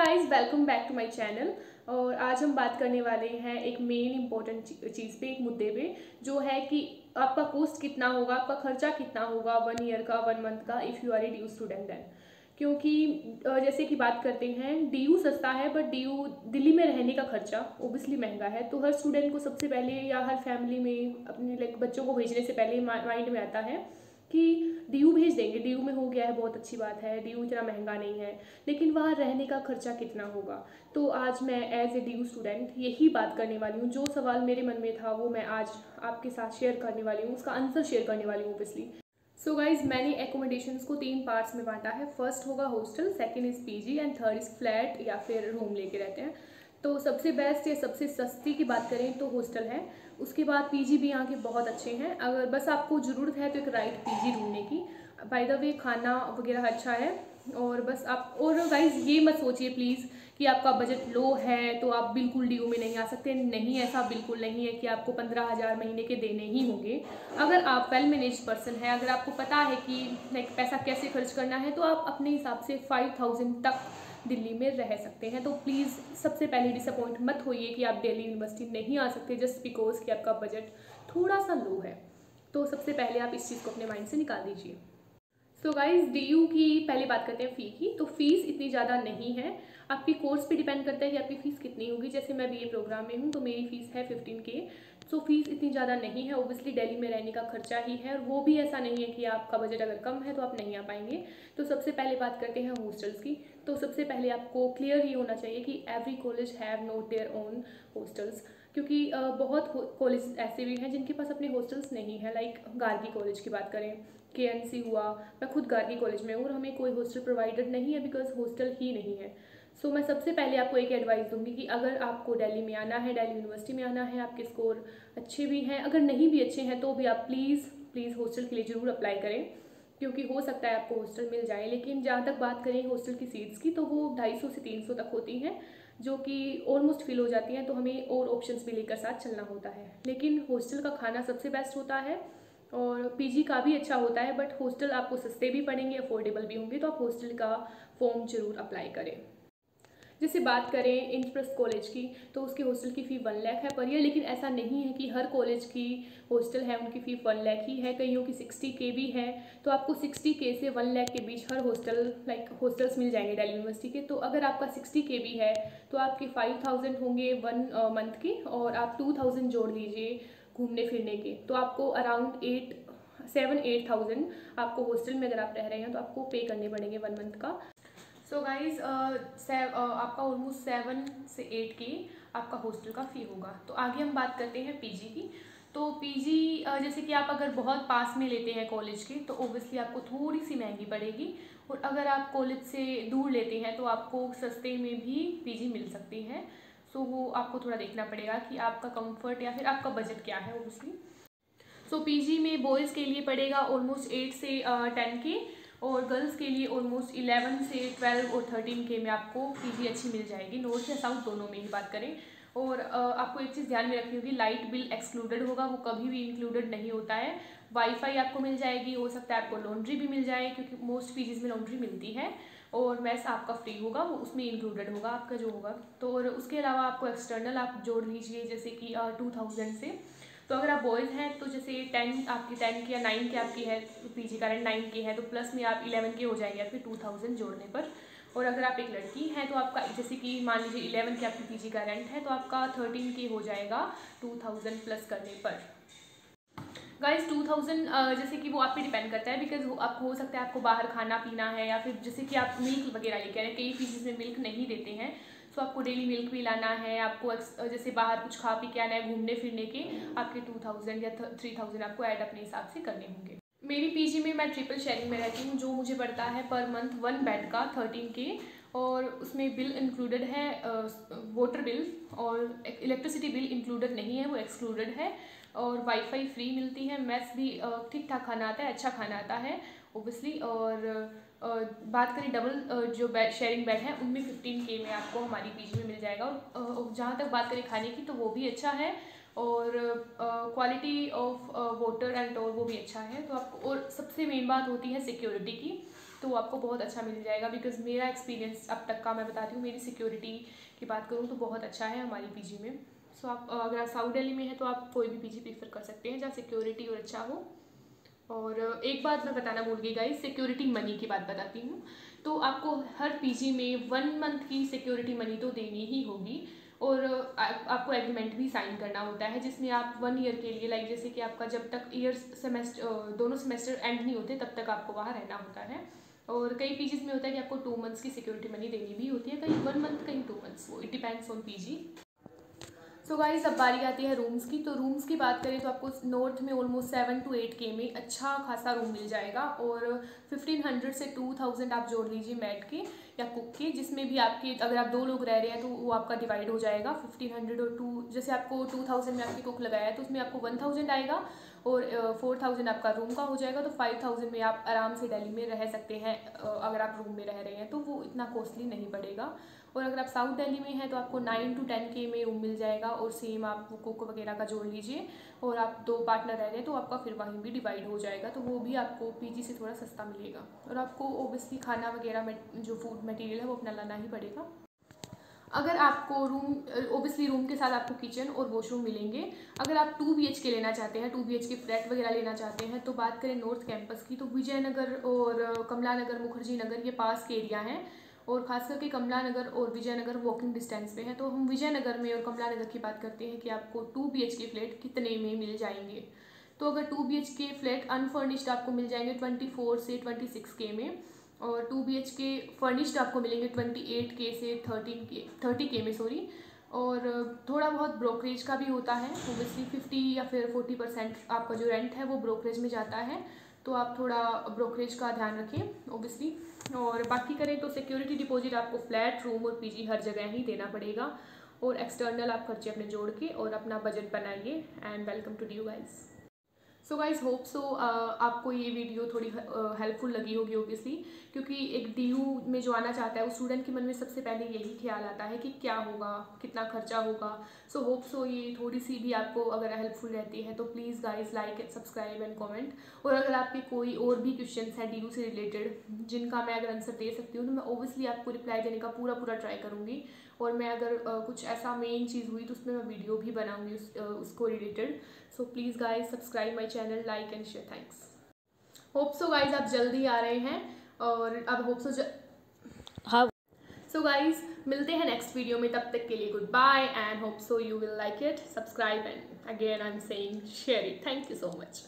Guys, welcome back to my channel. और आज हम बात करने वाले हैं एक मेन इंपॉर्टेंट चीज़ पे, एक मुद्दे पे, जो है कि आपका कॉस्ट कितना होगा, आपका खर्चा कितना होगा 1 ईयर का, 1 मंथ का, if you are a DU student then. क्योंकि जैसे कि बात करते हैं, डीयू सस्ता है बट डीयू दिल्ली में रहने का खर्चा ओबियसली महंगा है। तो हर स्टूडेंट को सबसे पहले, या हर फैमिली में अपने बच्चों को भेजने से पहले माइंड में आता है कि डीयू भेज देंगे, डीयू में हो गया है, बहुत अच्छी बात है, डीयू इतना महंगा नहीं है, लेकिन वहाँ रहने का खर्चा कितना होगा। तो आज मैं एज ए डीयू स्टूडेंट यही बात करने वाली हूँ। जो सवाल मेरे मन में था वो मैं आज आपके साथ शेयर करने वाली हूँ, उसका आंसर शेयर करने वाली हूँ ओबियसली। सो गाइज, मैंने एकोमोडेशंस को 3 पार्ट्स में बांटा है। फर्स्ट होगा hostel, second is PG and third is flat या फिर रूम लेके रहते हैं। तो सबसे बेस्ट या सबसे सस्ती की बात करें तो हॉस्टल है। उसके बाद पीजी भी यहाँ के बहुत अच्छे हैं। अगर बस आपको ज़रूरत है तो एक राइट पीजी ढूंढने की। बाय द वे खाना वगैरह अच्छा है। और बस आप, और गाइज ये मत सोचिए प्लीज़ कि आपका बजट लो है तो आप बिल्कुल डीयू में नहीं आ सकते। नहीं, ऐसा बिल्कुल नहीं है कि आपको 15,000 महीने के देने ही होंगे। अगर आप वेल मैनेज पर्सन है, अगर आपको पता है कि लाइक पैसा कैसे खर्च करना है, तो आप अपने हिसाब से 5,000 तक दिल्ली में रह सकते हैं। तो प्लीज़ सबसे पहले डिसअपॉइंट मत होइए कि आप दिल्ली यूनिवर्सिटी नहीं आ सकते जस्ट बिकॉज कि आपका बजट थोड़ा सा लो है। तो सबसे पहले आप इस चीज़ को अपने माइंड से निकाल दीजिए। सो गाइज, डीयू की पहले बात करते हैं फ़ी की। तो फीस इतनी ज़्यादा नहीं है, आपके कोर्स पे डिपेंड करता है कि आपकी फ़ीस कितनी होगी। जैसे मैं बीए प्रोग्राम में हूँ तो मेरी फ़ीस है 15K। सो फीस इतनी ज़्यादा नहीं है। ओबियसली दिल्ली में रहने का खर्चा ही है, और वो भी ऐसा नहीं है कि आपका बजट अगर कम है तो आप नहीं आ पाएंगे। तो सबसे पहले बात करते हैं हॉस्टल्स की। तो सबसे पहले आपको क्लियर ये होना चाहिए कि every college have not their own hostels. क्योंकि बहुत कॉलेज ऐसे भी हैं जिनके पास अपने हॉस्टल्स नहीं है। लाइक गार्गी कॉलेज की बात करें, KNC हुआ, मैं खुद गार्गी कॉलेज में हूँ और हमें कोई हॉस्टल प्रोवाइडर नहीं है बिकॉज हॉस्टल ही नहीं है। सो मैं सबसे पहले आपको एक एडवाइस दूंगी कि अगर आपको दिल्ली में आना है, दिल्ली यूनिवर्सिटी में आना है, आपके स्कोर अच्छे भी हैं, अगर नहीं भी अच्छे हैं तो भी आप प्लीज़ हॉस्टल के लिए ज़रूर अप्लाई करें। क्योंकि हो सकता है आपको हॉस्टल मिल जाए। लेकिन जहाँ तक बात करें हॉस्टल की सीट्स की, तो वो 250 से 300 तक होती हैं, जो कि ऑलमोस्ट फिल हो जाती हैं। तो हमें और ऑप्शंस भी लेकर साथ चलना होता है। लेकिन हॉस्टल का खाना सबसे बेस्ट होता है और पीजी का भी अच्छा होता है, बट हॉस्टल आपको सस्ते भी पड़ेंगे, अफोर्डेबल भी होंगे। तो आप हॉस्टल का फॉर्म जरूर अप्लाई करें। जैसे बात करें इंद्रप्रस्थ कॉलेज की, तो उसकी हॉस्टल की फ़ी 1 लाख है पर ईयर। लेकिन ऐसा नहीं है कि हर कॉलेज की हॉस्टल है उनकी फ़ी 1 लाख ही है, कईयों की 60K भी है। तो आपको 60K से 1 लाख के बीच हर हॉस्टल हॉस्टल्स मिल जाएंगे दिल्ली यूनिवर्सिटी के। तो अगर आपका 60K भी है तो आपके 5,000 होंगे 1 मंथ के, और आप 2,000 जोड़ लीजिए घूमने फिरने के, तो आपको अराउंड 7-8,000 आपको हॉस्टल में, अगर आप रह रहे हैं तो आपको पे करने पड़ेंगे 1 मंथ का। सो गाइज, आपका ऑलमोस्ट 7 से 8K आपका हॉस्टल का फ़ी होगा। तो आगे हम बात करते हैं पीजी की। तो पीजी जैसे कि आप अगर बहुत पास में लेते हैं कॉलेज के तो ओबियसली आपको थोड़ी सी महंगी पड़ेगी, और अगर आप कॉलेज से दूर लेते हैं तो आपको सस्ते में भी पीजी मिल सकती है। सो वो आपको थोड़ा देखना पड़ेगा कि आपका कंफर्ट या फिर आपका बजट क्या है ओबियसली। सो पीजी में बॉयज़ के लिए पड़ेगा ऑलमोस्ट 8 से 10K, और गर्ल्स के लिए ऑलमोस्ट 11 से 12 और 13K में आपको पीजी अच्छी मिल जाएगी, नॉर्थ या साउथ दोनों में ही बात करें। और आपको एक चीज़ ध्यान में रखनी होगी, लाइट बिल एक्सक्लूडेड होगा, वो कभी भी इंक्लूडेड नहीं होता है। वाईफाई आपको मिल जाएगी, हो सकता है आपको लॉन्ड्री भी मिल जाए क्योंकि मोस्ट पीजीज में लॉन्ड्री मिलती है। और मैस आपका फ्री होगा, वो उसमें इंक्लूडेड होगा आपका जो होगा। तो और उसके अलावा आपको एक्सटर्नल आप जोड़ लीजिए जैसे कि 2,000 से। तो अगर आप बॉयज़ हैं तो जैसे 10 आपकी 10 की या 9 की आपकी है, पीजी का रेंट 9K है, तो प्लस में आप 11K हो जाएंगे आपके 2,000 जोड़ने पर। और अगर आप एक लड़की हैं तो आपका जैसे कि मान लीजिए 11 की आपकी पीजी का रेंट है, तो आपका 13K हो जाएगा 2,000 प्लस करने पर। गाइज 2,000 जैसे कि वो आप पे डिपेंड करता है, बिकॉज आपको हो सकता है आपको बाहर खाना पीना है, या फिर जैसे कि आप मिल्क वगैरह लेके आ रहे हैं, कई पीसेस में मिल्क नहीं देते हैं, सो आपको डेली मिल्क भी लाना है, आपको जैसे बाहर कुछ खा पी के आना है घूमने फिरने के, आपके 2,000 या 3,000 आपको ऐड अपने हिसाब से करने होंगे। मेरी पीजी में मैं ट्रिपल शेयरिंग में रहती हूँ, जो मुझे पड़ता है पर मंथ 1 बेड का 13K, और उसमें बिल इंक्लूडेड है, वाटर बिल और इलेक्ट्रिसिटी बिल इंक्लूडेड नहीं है, वो एक्सक्लूडेड है। और वाईफाई फ्री मिलती है, मेस भी ठीक ठाक खाना आता है, अच्छा खाना आता है ओबियसली। और बात करें डबल जो शेयरिंग बेड है उनमें 15K में आपको हमारी पीजी में मिल जाएगा। और जहाँ तक बात करें खाने की तो वो भी अच्छा है, और क्वालिटी ऑफ वाटर एंड और वो भी अच्छा है। तो आपको, और सबसे मेन बात होती है सिक्योरिटी की। तो आपको बहुत अच्छा मिल जाएगा। बिकॉज मेरा एक्सपीरियंस अब तक का मैं बताती हूँ, मेरी सिक्योरिटी की बात करूँ तो बहुत अच्छा है हमारी पीजी में। सो आप अगर आप साउथ दिल्ली में हैं तो आप कोई भी पीजी प्रीफर कर सकते हैं जहाँ सिक्योरिटी और अच्छा हो। और एक बात मैं बताना भूल गई गाइस, सिक्योरिटी मनी की बात बताती हूँ। तो आपको हर पीजी में 1 मंथ की सिक्योरिटी मनी तो देनी ही होगी। और आपको एग्रीमेंट भी साइन करना होता है जिसमें आप 1 ईयर के लिए, लाइक जैसे कि आपका जब तक सेमेस्टर दोनों सेमेस्टर एंड नहीं होते तब तक आपको वहाँ रहना होता है। और कई पीजीज में होता है कि आपको 2 मंथ्स की सिक्योरिटी मनी देनी भी होती है, कहीं 1 मंथ कहीं 2 मंथ्स, वो it depends on PG. So guys अब बारी आती है रूम्स की। तो रूम्स की बात करें तो आपको नॉर्थ में ऑलमोस्ट 7 to 8 के में अच्छा खासा रूम मिल जाएगा। और 1500 से 2000 आप जोड़ लीजिए मेड के या कुक के, जिसमें भी आपके अगर आप 2 लोग रह रहे हैं तो वो आपका डिवाइड हो जाएगा 1500 और 2, जैसे आपको 2000 में आपकी कुक लगाया है तो उसमें आपको 1000 आएगा और 4000 आपका रूम का हो जाएगा। तो 5000 में आप आराम से दिल्ली में रह सकते हैं। अगर आप रूम में रह रहे हैं तो वो इतना कॉस्टली नहीं पड़ेगा। और अगर आप साउथ दिल्ली में हैं तो आपको 9 to 10 के में रूम मिल जाएगा। और सेम आप कुक वगैरह का जोड़ लीजिए और आप 2 पार्टनर रह रहे हैं तो आपका फिर वहीं भी डिवाइड हो जाएगा, तो वो भी आपको पीजी से थोड़ा सस्ता मिलेगा। और आपको ओबियसली खाना वगैरह में जो फूड मटेरियल है वो अपना लाना ही पड़ेगा। अगर आपको रूम, ओबियसली रूम के साथ आपको किचन और वॉशरूम मिलेंगे। अगर आप 2 BHK लेना चाहते हैं, 2 BHK फ्लैट वगैरह लेना चाहते हैं, तो बात करें नॉर्थ कैंपस की तो विजयनगर और कमला नगर, मुखर्जी नगर ये पास के एरिया हैं। और खास करके कमला नगर और विजयनगर वॉकिंग डिस्टेंस पे हैं। तो हम विजयनगर में और कमला नगर की बात करते हैं कि आपको 2 BHK फ्लैट कितने में मिल जाएंगे। तो अगर 2 BHK फ्लैट अनफर्निश्ड आपको मिल जाएंगे 24 से 26 के में। और 2 BHK फर्निश्ड आपको मिलेंगे 28 के से 30 के में, सॉरी। और थोड़ा बहुत ब्रोकरेज का भी होता है, ओबियसली 50 या फिर 40% आपका जो रेंट है वो ब्रोकरेज में जाता है। तो आप थोड़ा ब्रोकरेज का ध्यान रखें ओबियसली। और बाकी करें तो सिक्योरिटी डिपॉजिट आपको फ्लैट, रूम और पीजी हर जगह ही देना पड़ेगा। और एक्सटर्नल आप खर्चे अपने जोड़ के और अपना बजट बनाइए। And welcome to DU guys. So guys hope so आपको ये वीडियो थोड़ी हेल्पफुल लगी होगी ओबियसली, क्योंकि एक DU में जो आना चाहता है उस स्टूडेंट के मन में सबसे पहले यही ख्याल आता है कि क्या होगा, कितना खर्चा होगा। सो होप सो ये थोड़ी सी भी आपको अगर हेल्पफुल रहती है तो please guys like and subscribe and comment. और अगर आपके कोई और भी क्वेश्चन हैं DU से रिलेटेड जिनका मैं अगर आंसर दे सकती हूँ तो मैं ओबियसली आपको रिप्लाई देने का पूरा ट्राई करूँगी। और मैं अगर कुछ ऐसा मेन चीज़ हुई तो उसमें मैं वीडियो भी बनाऊँगी उसको related. So please guys subscribe my channel, like and share, thanks. Hope so guys आप जल्दी आ रहे हैं और अब होप सो हाँ। सो गाइज मिलते हैं नेक्स्ट वीडियो में, तब तक के लिए good bye and hope so you will like it, subscribe and again I am saying share it. Thank you so much.